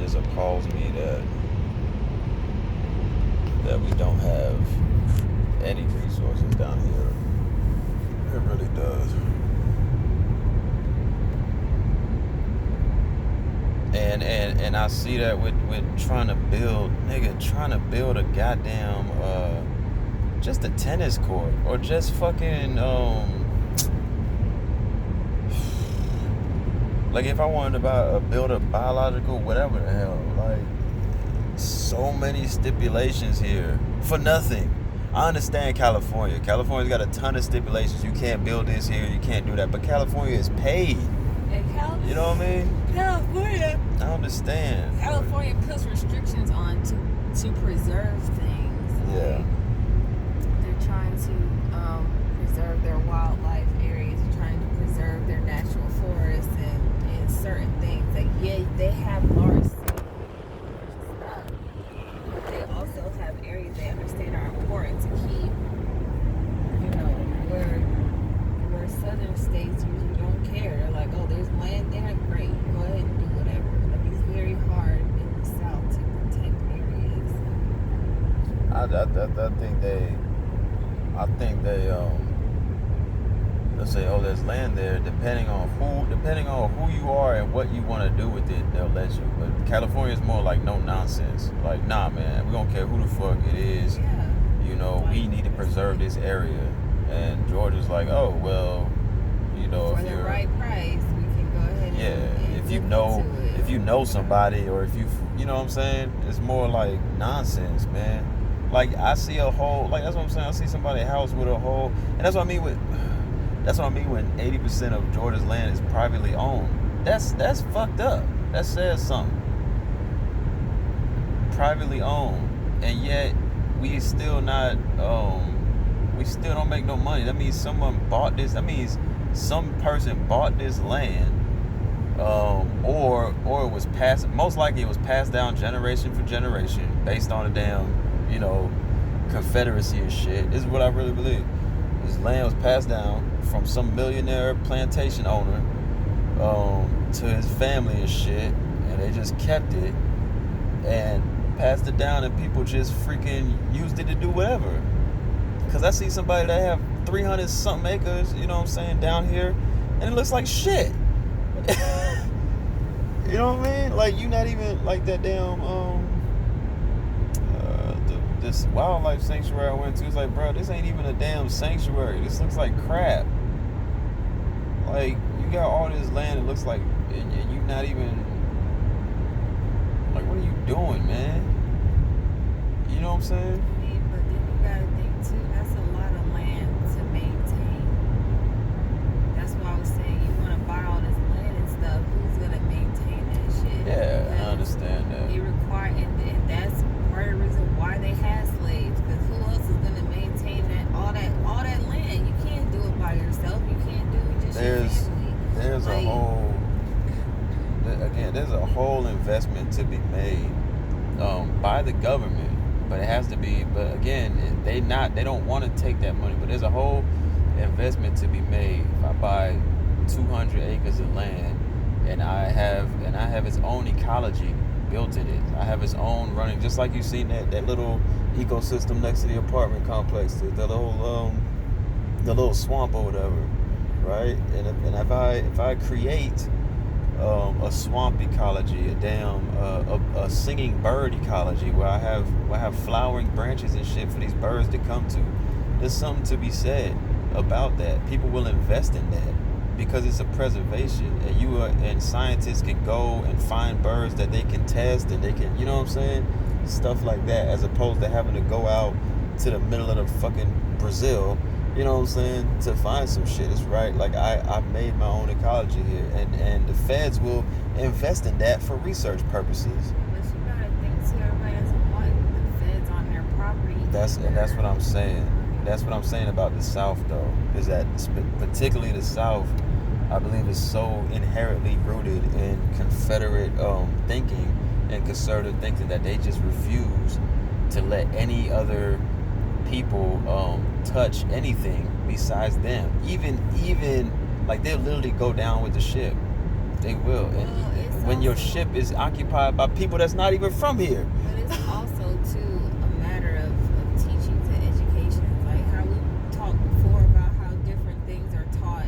just appalls me that we don't have any resources down here. It really does. And I see that with trying to build a goddamn just a tennis court or just fucking like if I wanted to build a biological whatever the hell, like so many stipulations here for nothing. I understand California. California's got a ton of stipulations. You can't build this here, you can't do that. But California is paid. You know what I mean? California. I understand. California puts restrictions on to preserve things. Yeah. They're trying to preserve their wildlife areas. They're trying to preserve their natural forests and certain things. Like, yeah, they have large cities, but they also have areas they understand are important to keep. You know, where southern states usually don't care. They're like, oh, there's land there, great, go ahead and do whatever. But it's very hard in the South to protect areas. I think they let's say, oh, there's land there. Depending on who you are and what you want to do with it, they'll let you. But California is more like no nonsense. Like, nah, man, we don't care who the fuck it is. Yeah. You know, we need to preserve this area. And Georgia's like, oh, well, you know, for the right price, we can go ahead and if you know somebody, or if you know what I'm saying, it's more like nonsense, man. Like, I see a hole, like, that's what I'm saying, I see somebody's house with a hole, and that's what I mean when 80% of Georgia's land is privately owned. That's fucked up. That says something. Privately owned, and yet we still not we still don't make no money. That means someone bought this. That means some person bought this land, or it was passed. Most likely, it was passed down generation for generation, based on a damn, you know, Confederacy and shit. This is what I really believe. This land was passed down from some millionaire plantation owner to his family and shit, and they just kept it and passed it down, and people just freaking used it to do whatever. Because I see somebody that have 300 something acres, you know what I'm saying, down here, and it looks like shit. You know what I mean? Like, you not even like that damn this wildlife sanctuary I went to. It's like, bro, this ain't even a damn sanctuary. This looks like crap. Like, you got all this land, it looks like, and you not even, like, what are you doing, man? You know what I'm saying? But then you gotta think too, that's a lot of land to maintain. That's why I was saying, you wanna buy all this land and stuff, who's gonna maintain that shit? Yeah, I understand that. It requires, and that's part of the reason why they had slaves, because who else is gonna maintain all that land? You can't do it by yourself. You can't do it just your family. There's a whole investment to be made by the government, but it has to be. But again, they don't want to take that money. But there's a whole investment to be made. If I buy 200 acres of land, and I have its own ecology built in it. I have its own running, just like you've seen that little ecosystem next to the apartment complex, the little swamp or whatever, right? And if I create a swamp ecology, a singing bird ecology where I have flowering branches and shit for these birds to come to, there's something to be said about that. People will invest in that because it's a preservation, and scientists can go and find birds that they can test, and they can, you know what I'm saying, stuff like that, as opposed to having to go out to the middle of the fucking Brazil, you know what I'm saying, to find some shit. It's right. Like, I've made my own ecology here, and the feds will invest in that for research purposes. But you gotta think too, everybody doesn't want the feds on their property. That's what I'm saying. That's what I'm saying about the South, though, is that particularly the South, I believe, is so inherently rooted in Confederate thinking and conservative thinking that they just refuse to let any other people touch anything besides them. Even like, they'll literally go down with the ship. They will. Well, it's when your ship is occupied by people that's not even from here. But it's also too a matter of teaching to education. Like how we talked before about how different things are taught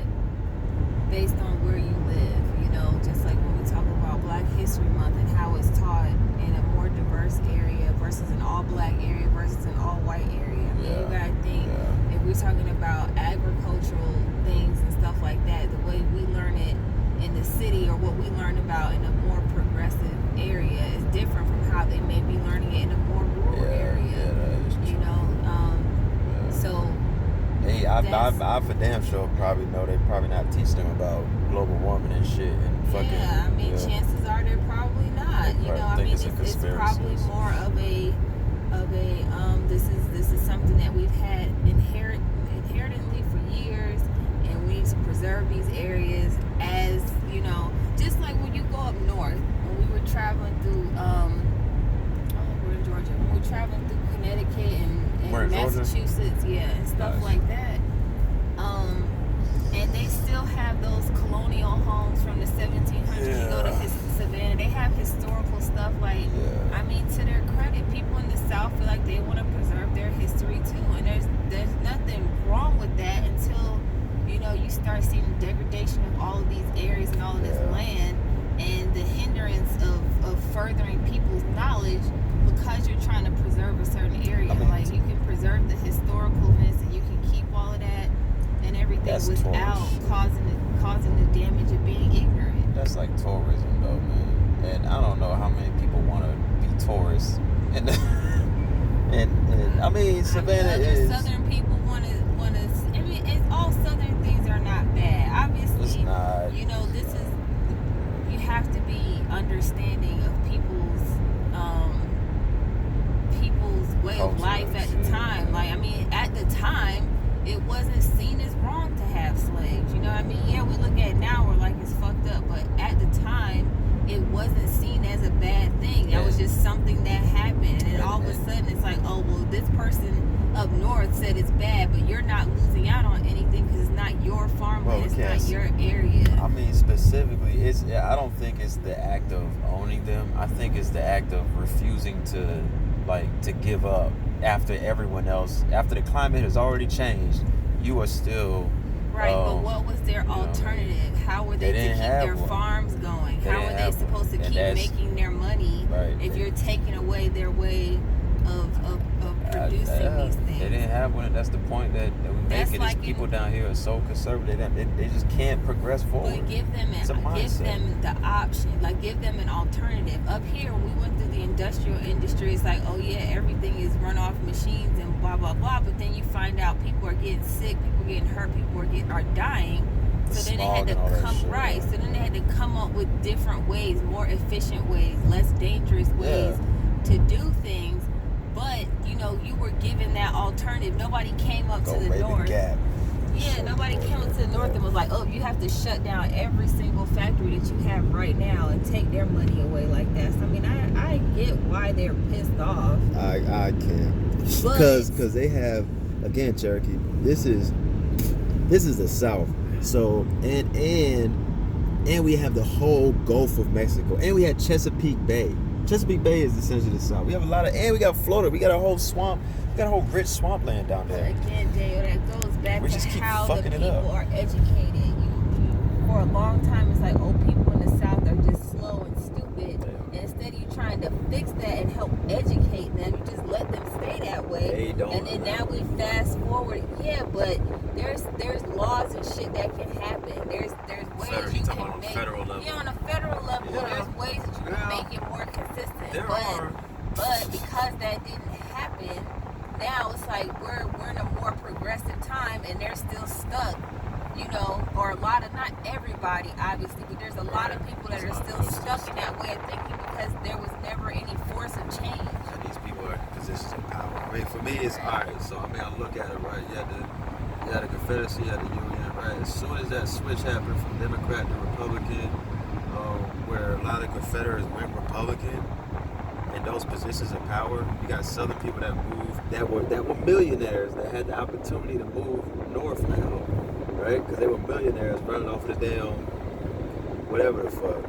based on where you live. You know, just like when we talk about Black History Month and how it's taught in a more diverse area versus an all-black area versus an all-white area. I mean, you gotta think if we're talking about agricultural things and stuff like that, the way we learn it in the city or what we learn about in a more progressive area is different from how they may be learning it in a more rural area. You know, so. Hey, I for damn sure probably know they probably not teach them about global warming and shit and fucking. Yeah, I mean, chances are they're probably not. You know, I mean, it's probably more of a this is something that we've had inherently for years, and we need to preserve these areas as, you know, just like when you go up north, when we were traveling through we're in Georgia, when we were traveling through Connecticut and Massachusetts, and stuff like that. And they still have those colonial homes from the 1700s. You go to Savannah, they have historical stuff. Like, I mean, to their credit, people in the South feel like they want to preserve their history too, and there's nothing wrong with that until, you know, you start seeing the degradation of all of these areas and all of this land, and the hindrance of furthering people's knowledge because you're trying to preserve a certain area. I mean, like, you can preserve the historicalness and you can keep all of that and everything without causing the damage of being ignorant. That's like tourism though, man. And I don't know how many people want to be tourists. And I mean, Savannah is. Southern people want to. I mean, it's all Southern things are not bad. Obviously, it's not. You know, this is. You have to be understanding of people's way of life at the time. Like, I mean, at the time, it wasn't seen as wrong to have slaves. You know what I mean? Yeah, we look at it now, we're like, it's fucked up. But at the time, it wasn't seen as a bad thing. That was just something that happened. And then all of a sudden, it's like, oh, well, this person up north said it's bad, but you're not losing out on anything because it's not your farmland, it's not your area. I mean, specifically, I don't think it's the act of owning them. I think it's the act of refusing to give up after everyone else, after the climate has already changed. You are still right. But what was their alternative? How were they to keep their farms going? How were they supposed to keep making their money if you're taking away their way of producing these things? They didn't have one. That's the point that we make. These people down here are so conservative. They just can't progress forward. But give them the option. Like, give them an alternative. Up here, we went through the industrial industry. It's like, oh yeah, everything is run off machines and blah blah blah. But then you find out people are getting sick, people are getting hurt, people are dying. So then they had to So then they had to come up with different ways, more efficient ways, less dangerous ways to do things. But, you know, you were given that alternative. Nobody came up to the north. Nobody came up to the north and was like, oh, you have to shut down every single factory that you have right now and take their money away like that. So, I mean, I get why they're pissed off. I can. Because they have, again, Cherokee, this is the South. So, and we have the whole Gulf of Mexico. And we have Chesapeake Bay. Chesapeake Bay is essentially the South. We have and we got Florida. We got a whole swamp. We got a whole rich swampland down there. Again, Daniel, that goes back to how the people are educated. For a long time, it's like, oh, people in the South are just slow and stupid. And instead of you trying to fix that and help educate them, you just let them stay that way. And then now we fast forward. Yeah, but there's laws and shit that can happen. There's ways you can make. Federal level. Yeah, on a federal level, there's ways that you can make it more consistent. But because that didn't happen, now it's like we're in a more progressive time, and they're still stuck. You know, or a lot of, not everybody, obviously, but there's a lot of people that are still stuck in that way of thinking because there was never any force of change. And these people are in positions of power. I mean, for me, it's all right. So, I mean, I look at it, right? You had the Confederacy, you had the Union, right? As soon as that switch happened from Democrat to Republican, where a lot of Confederates went Republican, in those positions of power, you got Southern people that moved, that were millionaires, that had the opportunity to move north now. Right? Because they were millionaires running off the damn whatever the fuck.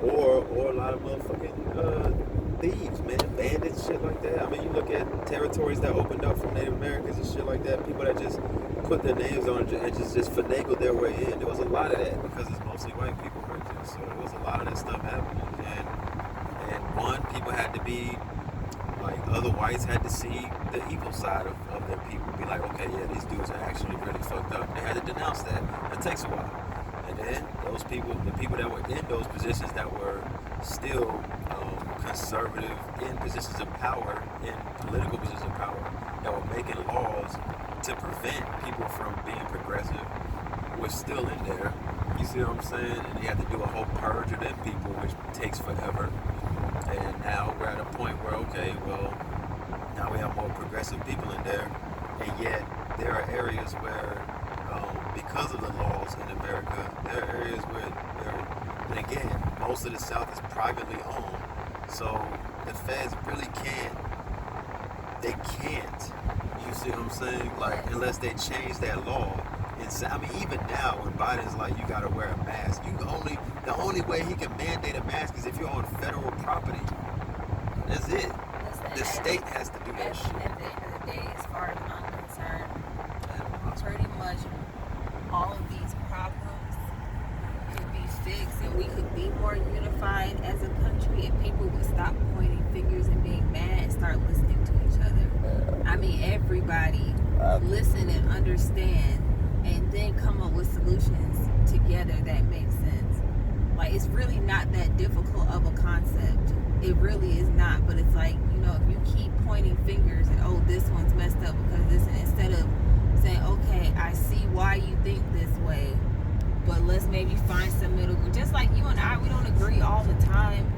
or a lot of motherfucking thieves, man, bandits, shit like that. I mean, you look at territories that opened up from Native Americans and shit like that. People that just put their names on it and just finagled their way in. There was a lot of that because it's mostly white people right there. So there was a lot of that stuff happening. And people had to be like, other whites had to see the evil side of their people. Be like, okay, yeah, these dudes are actually really fucked up. They had to denounce that. It takes a while. And then those people, the people that were in those positions that were still conservative, in positions of power, in political positions of power, that were making laws to prevent people from being progressive, was still in there. You see what I'm saying? And they had to do a whole purge of them people, which takes forever. And now we're at a point where, okay, well, now we have more progressive people in there, and yet there are areas where, because of the laws in America, there are areas where, and again, most of the South is privately owned, so the feds really can't. You see what I'm saying? Like, unless they change that law. I mean, even now, when Biden's like, you gotta wear a mask, the only way he can mandate a mask is if you're on federal property. That's it. The state has to do that shit. At the end of the day, as far as I'm concerned, pretty much all of these problems could be fixed and we could be more unified as a country if people would stop pointing fingers and being mad and start listening to each other. I mean, everybody listen and understand, and then come up with solutions together that make sense. Like, it's really not that difficult of a concept. It really is not. But it's like, you know, if you keep pointing fingers and, oh, this one's messed up because this, and instead of saying, okay, I see why you think this way, but let's maybe find some middle ground. Just like you and I, we don't agree all the time.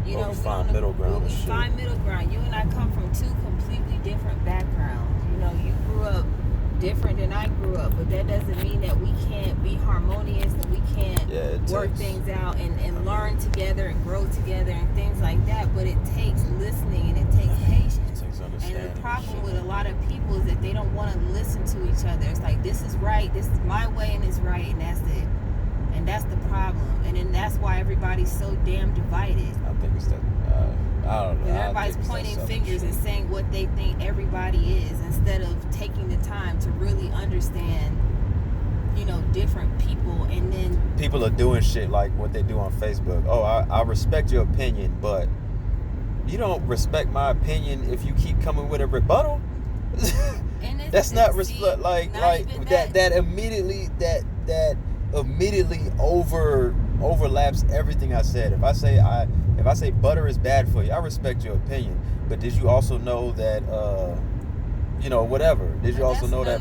You know, we find middle ground. We find middle ground. You and I come from two completely different backgrounds. You know, you grew up different than I grew up, but that doesn't mean that we can't be harmonious and we can't work things out and learn together and grow together and things like that. But it takes listening and it takes patience. And the problem with a lot of people is that they don't want to listen to each other. It's like, this is right, this is my way, and it's right, and that's it. And that's the problem. And then that's why everybody's so damn divided. I think it's that. I don't know. Because everybody's pointing fingers and saying what they think everybody is, instead of taking the time to really understand, you know, different people. And then people are doing shit like what they do on Facebook. Oh, I respect your opinion, but you don't respect my opinion if you keep coming with a rebuttal. And that's not respect. Like that immediately overlaps everything I said. If I say butter is bad for you, I respect your opinion. But did you also know that whatever? Did you also know that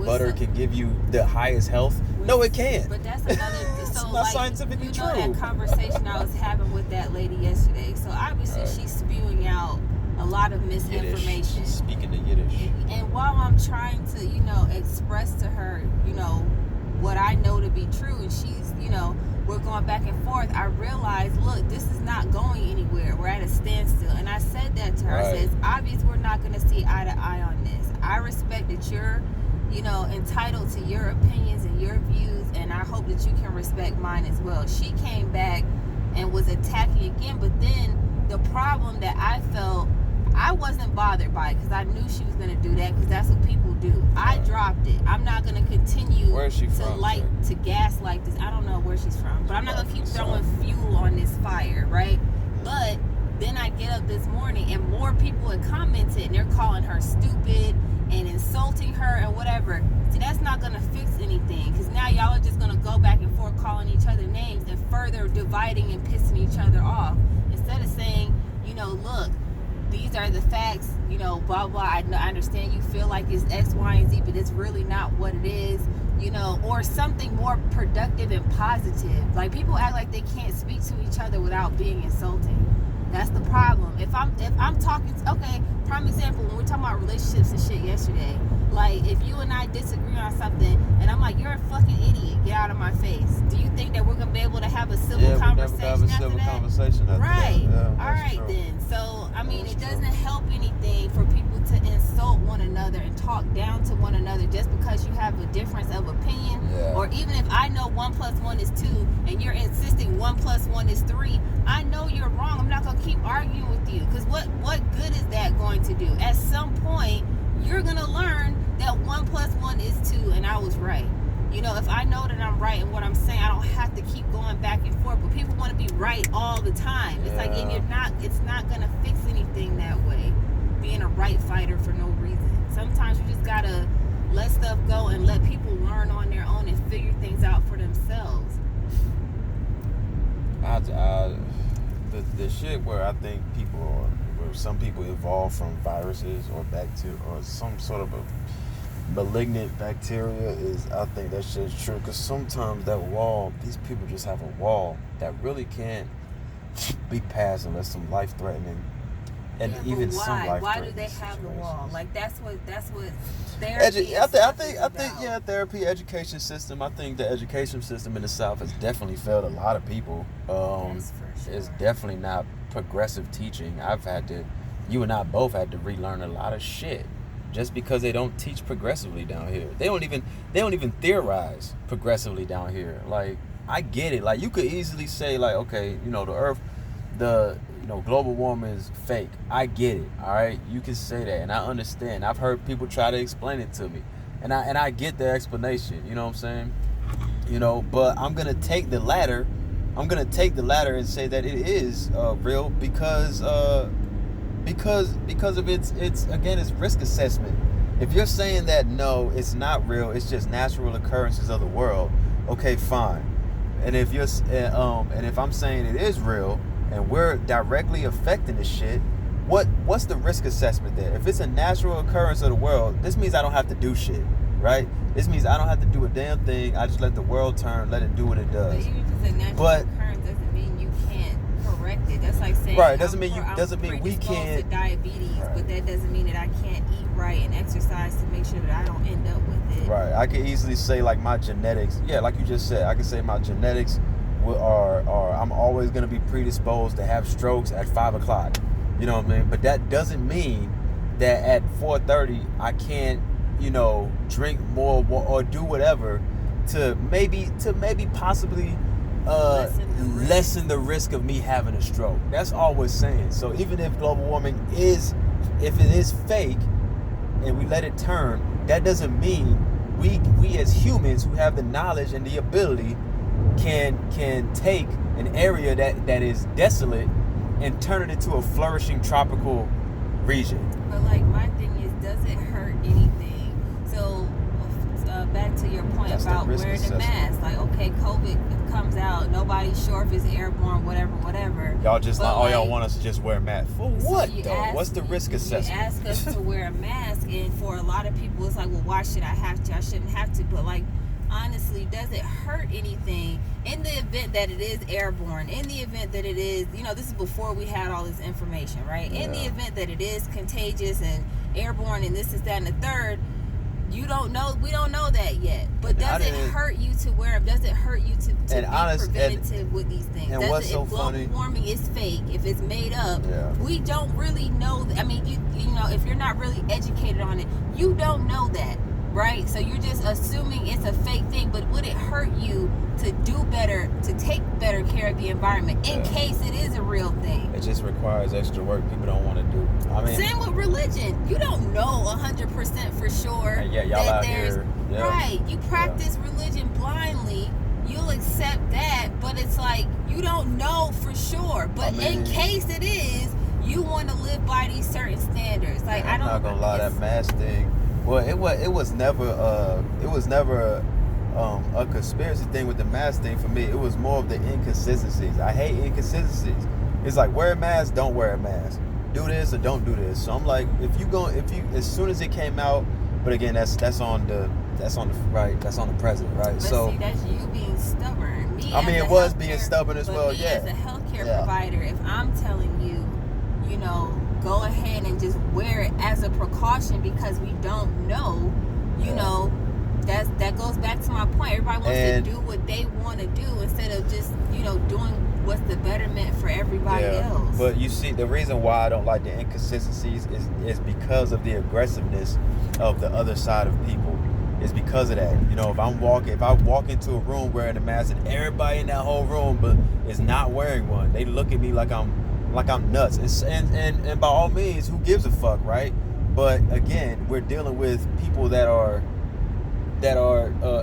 butter can give you the highest health? No, it can't. But that's another. It's so not scientifically true. That conversation I was having with that lady yesterday. So obviously she's spewing out a lot of misinformation. Yiddish. Speaking the Yiddish. And while I'm trying to, express to her, what I know to be true, and she's, we're going back and forth, I realized, look, this is not going anywhere. We're at a standstill. And I said that to her. Right. I said, it's obvious we're not going to see eye to eye on this. I respect that you're, entitled to your opinions and your views, and I hope that you can respect mine as well. She came back and was attacking again, but then the problem that I felt, I wasn't bothered by it because I knew she was going to do that, because that's what people do. I dropped it. I'm not going to continue to gaslight this. I don't know where she's from, but I'm not going to keep throwing fuel on this fire, right? But then I get up this morning and more people had commented and they're calling her stupid and insulting her and whatever. See, that's not going to fix anything, because now y'all are just going to go back and forth calling each other names and further dividing and pissing each other off, instead of saying, look, these are the facts, blah, blah. I understand you feel like it's X, Y, and Z, but it's really not what it is, or something more productive and positive. Like, people act like they can't speak to each other without being insulting. That's the problem. If I'm talking, okay, prime example, when we're talking about relationships and shit yesterday, like, if you and I disagree on something, and I'm like, you're a fucking idiot, get out of my face. Do you think that we're going to be able to have a civil conversation after that? Right. Yeah, all right, true. Then. So, I mean, it doesn't help anything for people to insult one another and talk down to one another just because you have a difference of opinion. Yeah. Or even if I know 1 + 1 is 2 and you're insisting 1 + 1 is 3, I know you're wrong. I'm not going to keep arguing with you, because what good is that going to do? At some point, you're going to learn that 1 + 1 is 2 and I was right. You know, if I know that I'm right in what I'm saying, I don't have to keep going back and forth. But people want to be right all the time. It's like, and it's not going to fix anything that way, being a right fighter for no reason. Sometimes you just got to let stuff go and let people learn on their own and figure things out for themselves. The shit where I think where some people evolve from viruses or bacteria or some sort of a malignant bacteria is, I think that shit's true, because sometimes that wall, these people just have a wall that really can't be passed unless some life-threatening and even some life-threatening Why do they have the wall? Like that's what therapy I think therapy, education system. I think the education system in the South has definitely failed a lot of people. Yes, for sure. It's definitely not progressive teaching. You and I both had to relearn a lot of shit just because they don't teach progressively down here. They don't even theorize progressively down here. Like, I get it. Like, you could easily say, like, okay, you know, the earth, global warming is fake. I get it. All right, you can say that, and I understand. I've heard people try to explain it to me, and I get their explanation. You know what I'm saying? You know, but I'm gonna take the latter. And say that it is real because of its risk assessment. If you're saying that no, it's not real, it's just natural occurrences of the world, okay, fine. And if if I'm saying it is real and we're directly affecting the shit, what's the risk assessment there? If it's a natural occurrence of the world, this means I don't have to do shit, right? This means I don't have to do a damn thing. I just let the world turn, let it do what it does. But even if it's a natural occurrence, doesn't mean you can't correct it. That's like saying, right? Doesn't mean we can't. To diabetes, right. But that doesn't mean that I can't eat right and exercise to make sure that I don't end up with it. Right. I could easily say, like, my genetics. Yeah, like you just said, I could say my genetics are I'm always gonna be predisposed to have strokes at 5 o'clock. You know what I mean? But that doesn't mean that at 4:30 I can't, drink more or do whatever to maybe possibly lessen the risk of me having a stroke. That's all we're saying. So even if global warming if it is fake and we let it turn, that doesn't mean we as humans who have the knowledge and the ability can take an area that is desolate and turn it into a flourishing tropical region. But like, my thing is, does it hurt anything? So back to your point about wearing the mask. Like, okay, COVID comes out, nobody's sure if it's airborne, whatever. Y'all just y'all want us to just wear masks. For what, though? What's the risk assessment? You ask us to wear a mask, and for a lot of people, it's like, well, why should I have to? I shouldn't have to. But, like, honestly, does it hurt anything in the event that it is airborne, in the event that it is, this is before we had all this information, right? Yeah. In the event that it is contagious and airborne and this is that and the third, we don't know that yet. But does it hurt you to wear them? Does it hurt you to be preventative with these things? And what's so funny? If global warming is fake, if it's made up, we don't really know. I mean, if you're not really educated on it, you don't know that. Right? So you're just assuming it's a fake thing, but would it hurt you to do better, to take better care of the environment in case it is a real thing? It just requires extra work people don't want to do. I mean, same with religion. You don't know 100% for sure. Yeah, y'all out here. Yeah. Right. You practice religion blindly. You'll accept that, but it's like you don't know for sure. But in case it is, you want to live by these certain standards. Like, I'm not gonna lie, that mask thing. Well, it was never a conspiracy thing with the mask thing for me. It was more of the inconsistencies. I hate inconsistencies. It's like, wear a mask, don't wear a mask. Do this or don't do this. So I'm like, as soon as it came out, but again, that's on the president, right? But so see, that's you being stubborn. It was being stubborn as well. Yeah. As a healthcare provider, if I'm telling you, go ahead and just wear it as a precaution because we don't know, that goes back to my point. Everybody wants to do what they want to do instead of just, doing what's the betterment for everybody else. But you see, the reason why I don't like the inconsistencies is because of the aggressiveness of the other side of people. is because of that. You know, if I walk into a room wearing a mask and everybody in that whole room but is not wearing one, they look at me like I'm nuts. And by all means, who gives a fuck, right? But again, we're dealing with people that are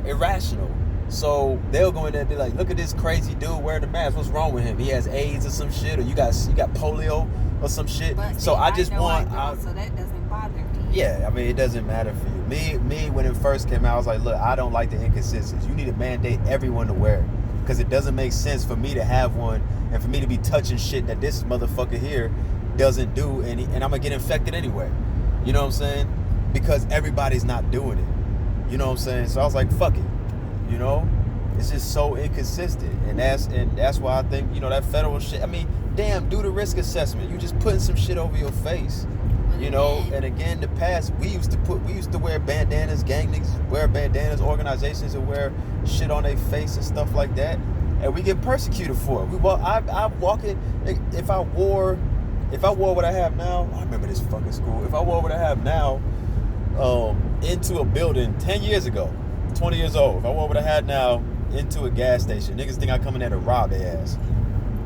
irrational. So they'll go in there and be like, look at this crazy dude wearing the mask. What's wrong with him? He has AIDS or some shit, or you got polio or some shit. But so I just want. So that doesn't bother me. Yeah, I mean, it doesn't matter for you. Me, when it first came out, I was like, look, I don't like the inconsistencies. You need to mandate everyone to wear it, because it doesn't make sense for me to have one and for me to be touching shit that this motherfucker here doesn't do, and I'm gonna get infected anyway. You know what I'm saying? Because everybody's not doing it. You know what I'm saying? So I was like, fuck it. You know, it's just so inconsistent, and that's why I think, you know, that federal shit. I mean, damn, do the risk assessment. You just putting some shit over your face, you know. And again, in the past, we used to wear bandanas, gang niggas wear bandanas, organizations that wear shit on their face and stuff like that, and we get persecuted for it. I walk it. If I wore what I have now, I remember this fucking school. If I wore what I have now, into a building 10 years ago. 20 years old. If I wore what I had now into a gas station, niggas think I come in there to rob their ass.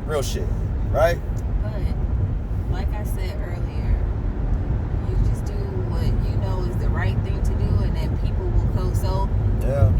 Real shit, right? But like I said earlier, you just do what you know is the right thing to do, and then people will go. So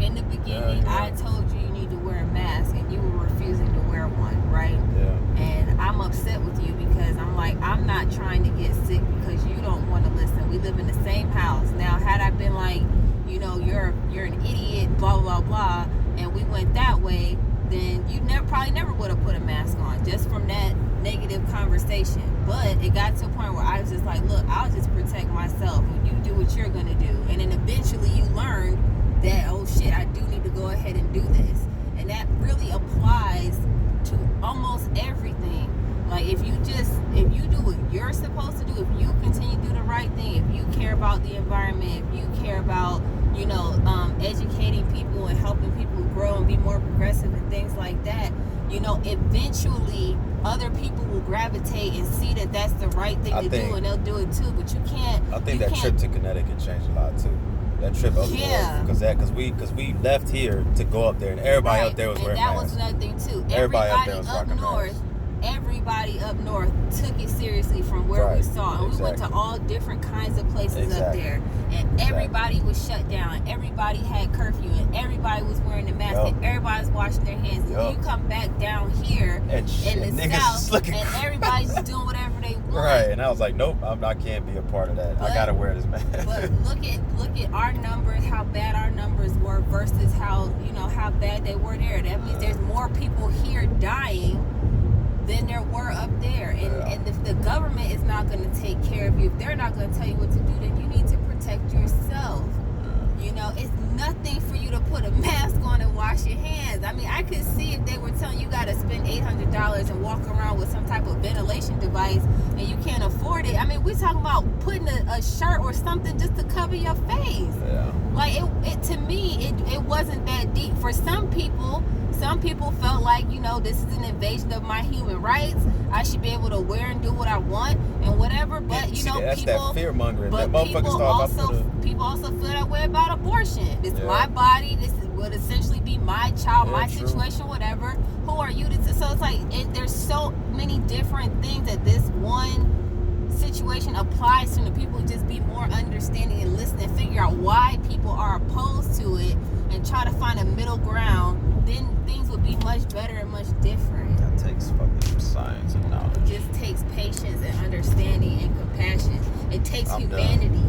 in the beginning, I told you need to wear a mask, and you were refusing to wear one, right? Yeah. And I'm upset with you because I'm like, I'm not trying to get sick because you don't want to listen. We live in the same house. Now, had I been like, you know, you're an idiot, blah, blah, blah, and we went that way, then you probably never would have put a mask on just from that negative conversation. But it got to a point where I was just like, look, I'll just protect myself. You do what you're going to do. And then eventually you learn that, oh, shit, I do need to go ahead and do this. And that really applies to almost everything. Like, if you do what you're supposed to do, if you continue to do the right thing, if you care about the environment, if you care about, you know, educating people and helping people grow and be more progressive and things like that, you know, eventually other people will gravitate and see that that's the right thing to do, and they'll do it too. But you can't. I think that trip to Connecticut changed a lot too. That trip up north, because we left here to go up there, and everybody up there was wearing masks. And that was another thing too. Everybody up there was rocking masks. Everybody up north took it seriously from where we saw, and we went to all different kinds of places up there, and everybody was shut down. Everybody had curfew, and everybody was wearing the mask, and everybody was washing their hands. And you come back down here in the south, and everybody's just doing whatever they want. Right, and I was like, nope, I can't be a part of that. I gotta wear this mask. But look at our numbers, how bad our numbers were versus how bad they were there. That means there's more people here dying than there were up there. And if the government is not going to take care of you, if they're not going to tell you what to do, then you need to protect yourself. You know, it's nothing for you to put a mask on and wash your hands. I mean, I could see if they were telling you got to spend $800 and walk around with some type of ventilation device and you can't afford it. I mean, we're talking about putting a shirt or something just to cover your face. Yeah. Like, it to me, it wasn't that deep. For some people felt like, you know, this is an invasion of my human rights. I should be able to wear and do what I want and whatever. But, you know, that's people... that fear-mongering. But people also feel that way about abortion. It's my body. This would essentially be my child, my situation, whatever. Who are you to... So it's like, there's so many different things that this one situation applies to, and people just be more understanding and listen and figure out why people are opposed to it and try to find a middle ground, then things would be much better and much different. That takes fucking science and knowledge. It just takes patience and understanding and compassion. It takes humanity.